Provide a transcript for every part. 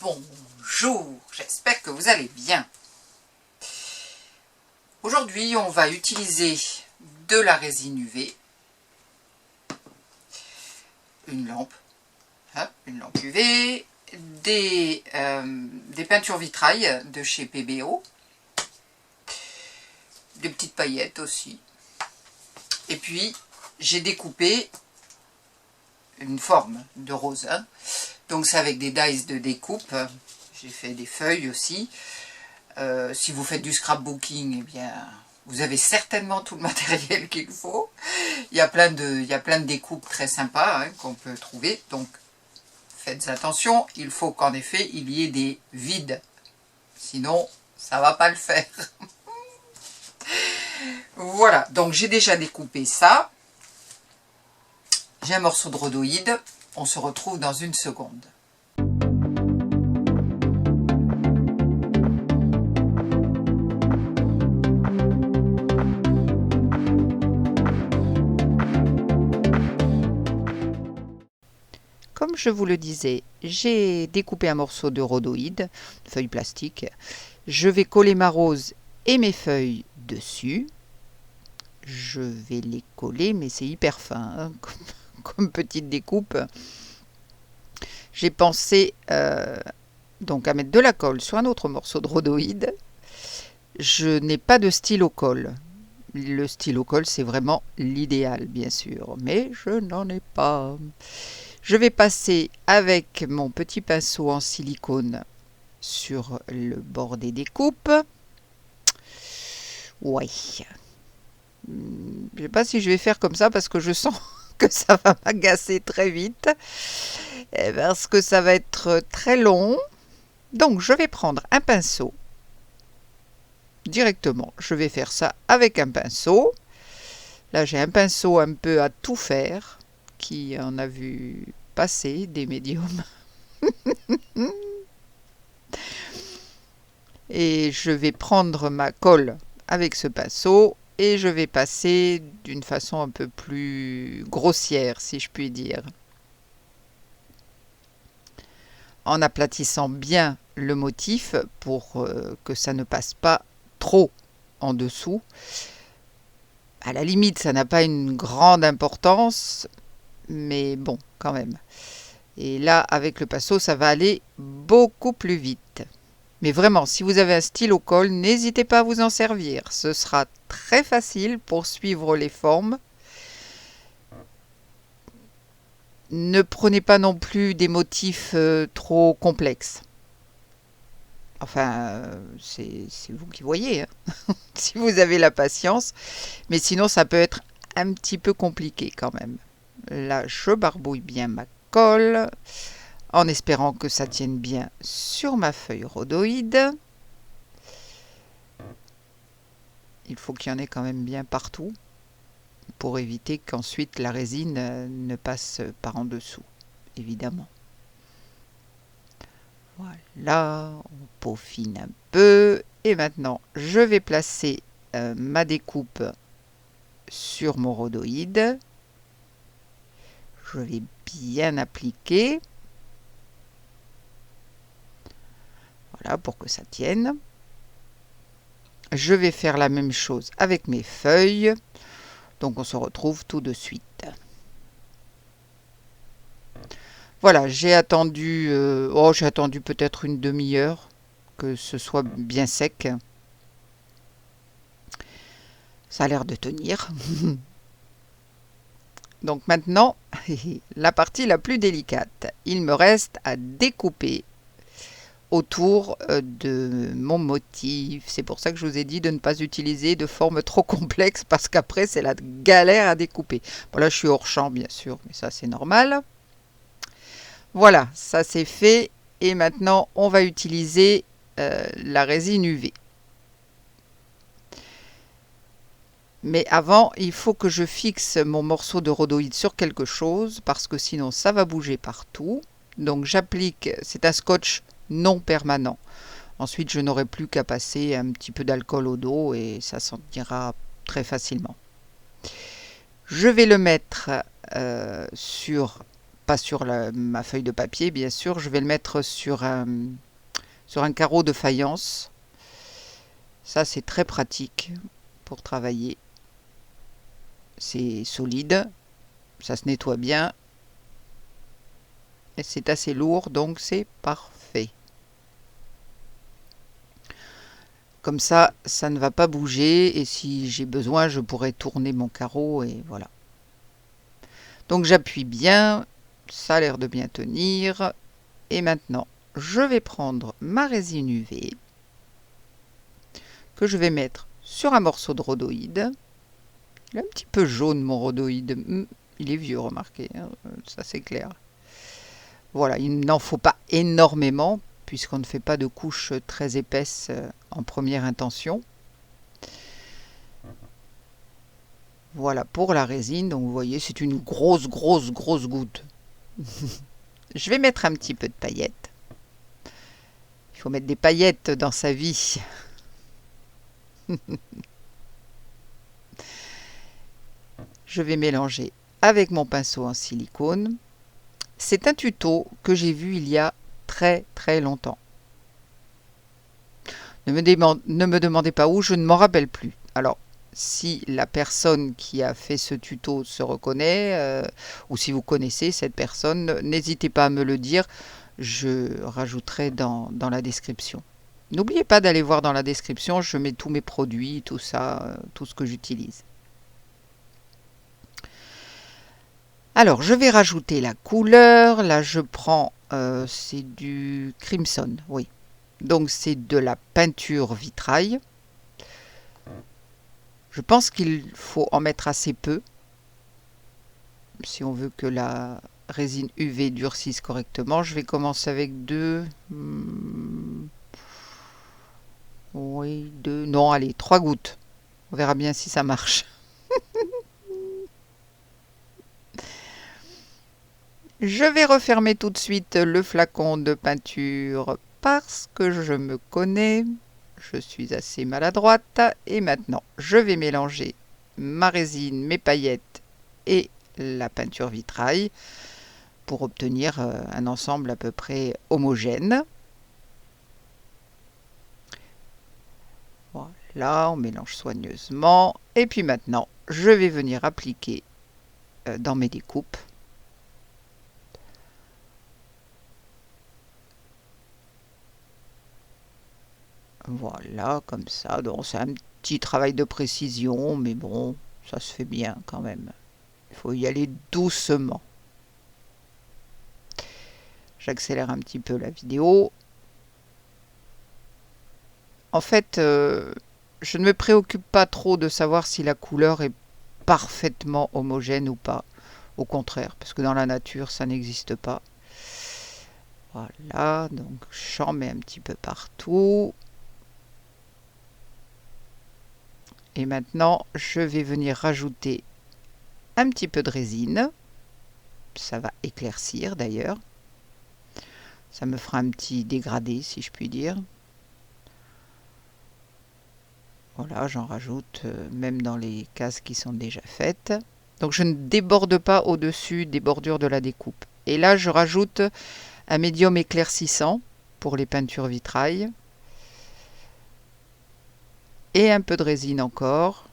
Bonjour, j'espère que vous allez bien. Aujourd'hui, on va utiliser de la résine UV, une lampe UV, des peintures vitrail de chez PBO, des petites paillettes aussi. Et puis, j'ai découpé une forme de rose. Donc c'est avec des dies de découpe. J'ai fait des feuilles aussi. Si vous faites du scrapbooking, eh bien, vous avez certainement tout le matériel qu'il faut. Il y a plein de découpes très sympas qu'on peut trouver. Donc faites attention, il faut qu'en effet il y ait des vides. Sinon, ça ne va pas le faire. Voilà, donc j'ai déjà découpé ça. J'ai un morceau de rhodoïde. On se retrouve dans une seconde. Comme je vous le disais, j'ai découpé un morceau de rhodoïde, feuille plastique. Je vais coller ma rose et mes feuilles dessus. Je vais les coller, mais c'est hyper fin, comme petite découpe. J'ai pensé donc à mettre de la colle sur un autre morceau de rhodoïde. Je n'ai pas de stylo colle. Le stylo colle, c'est vraiment l'idéal, bien sûr, mais je n'en ai pas. Je vais passer avec mon petit pinceau en silicone sur le bord des découpes. Ouais. Je ne sais pas si je vais faire comme ça parce que je sens que ça va m'agacer très vite. Parce que ça va être très long. Donc je vais prendre un pinceau. Directement, je vais faire ça avec un pinceau. Là j'ai un pinceau un peu à tout faire, qui en a vu passer des médiums. Et je vais prendre ma colle avec ce pinceau et je vais passer d'une façon un peu plus grossière, si je puis dire. En aplatissant bien le motif pour que ça ne passe pas trop en dessous. À la limite, ça n'a pas une grande importance, mais bon, quand même. Et là, avec le pinceau, ça va aller beaucoup plus vite. Mais vraiment, si vous avez un stylo colle, n'hésitez pas à vous en servir. Ce sera très facile pour suivre les formes. Ne prenez pas non plus des motifs trop complexes. Enfin, c'est vous qui voyez, si vous avez la patience. Mais sinon, ça peut être un petit peu compliqué quand même. Là, je barbouille bien ma colle, en espérant que ça tienne bien sur ma feuille rhodoïde. Il faut qu'il y en ait quand même bien partout, pour éviter qu'ensuite la résine ne passe par en dessous, évidemment. Voilà, on peaufine un peu. Et maintenant, je vais placer ma découpe sur mon rhodoïde. Je vais bien appliquer. Voilà, pour que ça tienne. Je vais faire la même chose avec mes feuilles. Donc on se retrouve tout de suite. Voilà, j'ai attendu peut-être une demi-heure que ce soit bien sec. Ça a l'air de tenir. Donc maintenant, la partie la plus délicate. Il me reste à découper autour de mon motif. C'est pour ça que je vous ai dit de ne pas utiliser de forme trop complexe parce qu'après c'est la galère à découper. Bon là je suis hors champ bien sûr, mais ça c'est normal. Voilà, ça c'est fait et maintenant on va utiliser la résine UV. Mais avant, il faut que je fixe mon morceau de rhodoïde sur quelque chose parce que sinon ça va bouger partout. Donc j'applique, c'est un scotch non permanent. Ensuite, je n'aurai plus qu'à passer un petit peu d'alcool au dos et ça s'en ira très facilement. Je vais le mettre sur pas sur ma feuille de papier, bien sûr. Je vais le mettre sur un carreau de faïence. Ça, c'est très pratique pour travailler. C'est solide, ça se nettoie bien. Et c'est assez lourd, donc c'est parfait. Comme ça, ça ne va pas bouger. Et si j'ai besoin, je pourrais tourner mon carreau et voilà. Donc j'appuie bien. Ça a l'air de bien tenir. Et maintenant, je vais prendre ma résine UV que je vais mettre sur un morceau de rhodoïde. Il est un petit peu jaune mon rhodoïde. Il est vieux, remarquez, hein, ça c'est clair. Voilà, il n'en faut pas énormément puisqu'on ne fait pas de couches très épaisses en première intention. Voilà pour la résine. Donc vous voyez, c'est une grosse goutte. Je vais mettre un petit peu de paillettes. Il faut mettre des paillettes dans sa vie. Je vais mélanger avec mon pinceau en silicone. C'est un tuto que j'ai vu il y a très longtemps. Ne me demandez pas où, je ne m'en rappelle plus. Alors, si la personne qui a fait ce tuto se reconnaît, ou si vous connaissez cette personne, n'hésitez pas à me le dire. Je rajouterai dans la description. N'oubliez pas d'aller voir dans la description, je mets tous mes produits, tout ça, tout ce que j'utilise. Alors, je vais rajouter la couleur. Là, je prends, c'est du Crimson, oui. Donc, c'est de la peinture vitrail. Je pense qu'il faut en mettre assez peu, si on veut que la résine UV durcisse correctement. Je vais commencer avec 2. Oui, 2. Non, allez, 3 gouttes. On verra bien si ça marche. Je vais refermer tout de suite le flacon de peinture parce que je me connais. Je suis assez maladroite. Et maintenant, je vais mélanger ma résine, mes paillettes et la peinture vitrail pour obtenir un ensemble à peu près homogène. Voilà, on mélange soigneusement. Et puis maintenant, je vais venir appliquer dans mes découpes. Voilà, comme ça. Donc c'est un petit travail de précision, mais bon, ça se fait bien quand même. Il faut y aller doucement. J'accélère un petit peu la vidéo. En fait, je ne me préoccupe pas trop de savoir si la couleur est parfaitement homogène ou pas. Au contraire, parce que dans la nature, ça n'existe pas. Voilà, donc j'en mets un petit peu partout. Et maintenant, je vais venir rajouter un petit peu de résine. Ça va éclaircir d'ailleurs. Ça me fera un petit dégradé, si je puis dire. Voilà, j'en rajoute même dans les cases qui sont déjà faites. Donc je ne déborde pas au-dessus des bordures de la découpe. Et là, je rajoute un médium éclaircissant pour les peintures vitrail. Et un peu de résine encore.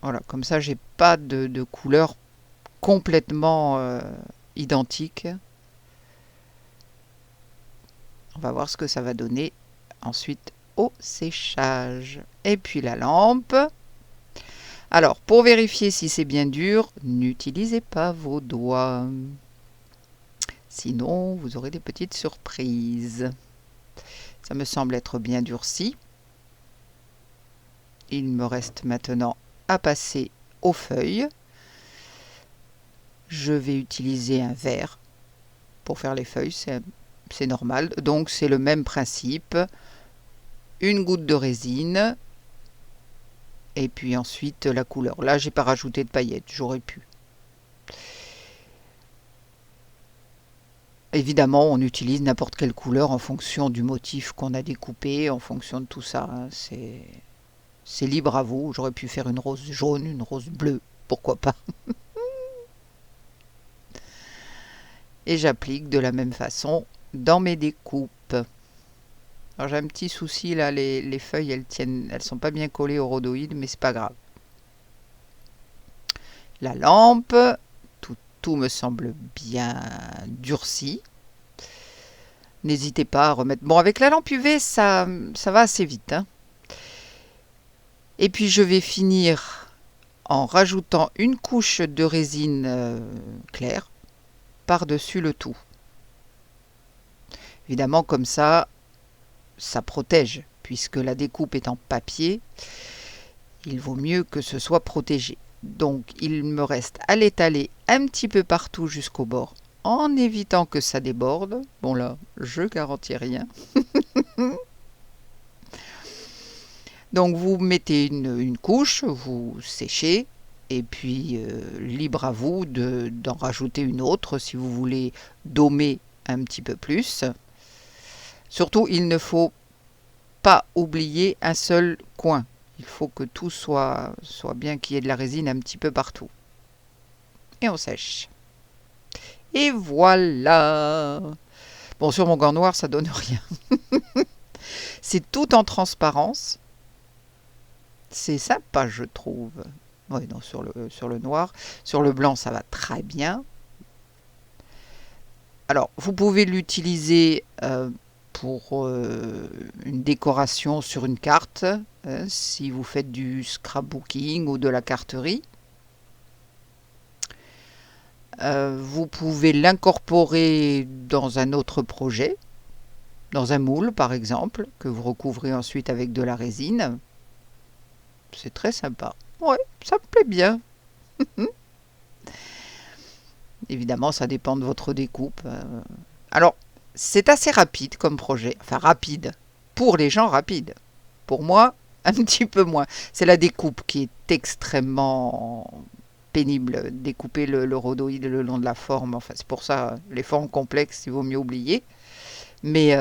Voilà, comme ça, j'ai pas de couleur complètement identique. On va voir ce que ça va donner ensuite au séchage. Et puis la lampe. Alors, pour vérifier si c'est bien dur, n'utilisez pas vos doigts. Sinon, vous aurez des petites surprises. Ça me semble être bien durci. Il me reste maintenant à passer aux feuilles. Je vais utiliser un verre pour faire les feuilles, c'est normal. Donc c'est le même principe. Une goutte de résine et puis ensuite la couleur. Là, j'ai pas rajouté de paillettes, j'aurais pu. Évidemment, on utilise n'importe quelle couleur en fonction du motif qu'on a découpé, en fonction de tout ça. Hein. C'est libre à vous. J'aurais pu faire une rose jaune, une rose bleue, pourquoi pas. et j'applique de la même façon dans mes découpes. Alors j'ai un petit souci là, les feuilles elles sont pas bien collées au rhodoïde, mais c'est pas grave. La lampe, tout me semble bien durci. N'hésitez pas à remettre. Bon, avec la lampe UV, ça va assez vite, hein. Et puis je vais finir en rajoutant une couche de résine claire par-dessus le tout. Évidemment, comme ça protège, puisque la découpe est en papier, il vaut mieux que ce soit protégé. Donc il me reste à l'étaler un petit peu partout jusqu'au bord, en évitant que ça déborde. Bon là, je garantis rien. Donc vous mettez une couche, vous séchez, et puis libre à vous d'en rajouter une autre si vous voulez dômer un petit peu plus. Surtout, il ne faut pas oublier un seul coin. Il faut que tout soit bien, qu'il y ait de la résine un petit peu partout. Et on sèche. Et voilà! Bon, sur mon gant noir, ça donne rien. C'est tout en transparence. C'est sympa, je trouve. Oui, non, sur le noir. Sur le blanc, ça va très bien. Alors, vous pouvez l'utiliser pour une décoration sur une carte, si vous faites du scrapbooking ou de la carterie. Vous pouvez l'incorporer dans un autre projet, dans un moule par exemple, que vous recouvrez ensuite avec de la résine. C'est très sympa. Ouais, ça me plaît bien. Évidemment, ça dépend de votre découpe. Alors, c'est assez rapide comme projet. Enfin, rapide. Pour les gens, rapide. Pour moi, un petit peu moins. C'est la découpe qui est extrêmement pénible. Découper le rhodoïde le long de la forme. Enfin, c'est pour ça, les formes complexes, il vaut mieux oublier. Mais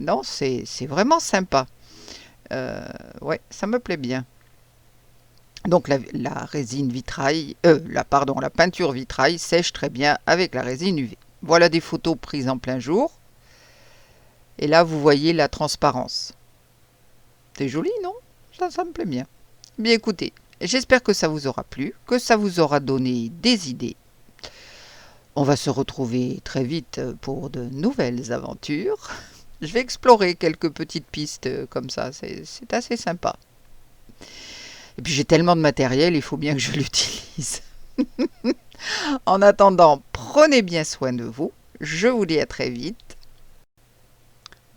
non, c'est vraiment sympa. Ouais, ça me plaît bien. Donc la résine vitrail, la peinture vitrail sèche très bien avec la résine UV. Voilà des photos prises en plein jour. Et là, vous voyez la transparence. C'est joli, non? Ça me plaît bien. Bien écoutez, j'espère que ça vous aura plu, que ça vous aura donné des idées. On va se retrouver très vite pour de nouvelles aventures. Je vais explorer quelques petites pistes comme ça, c'est assez sympa. Et puis j'ai tellement de matériel, il faut bien que je l'utilise. En attendant, prenez bien soin de vous. Je vous dis à très vite.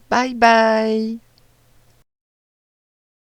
Bye bye.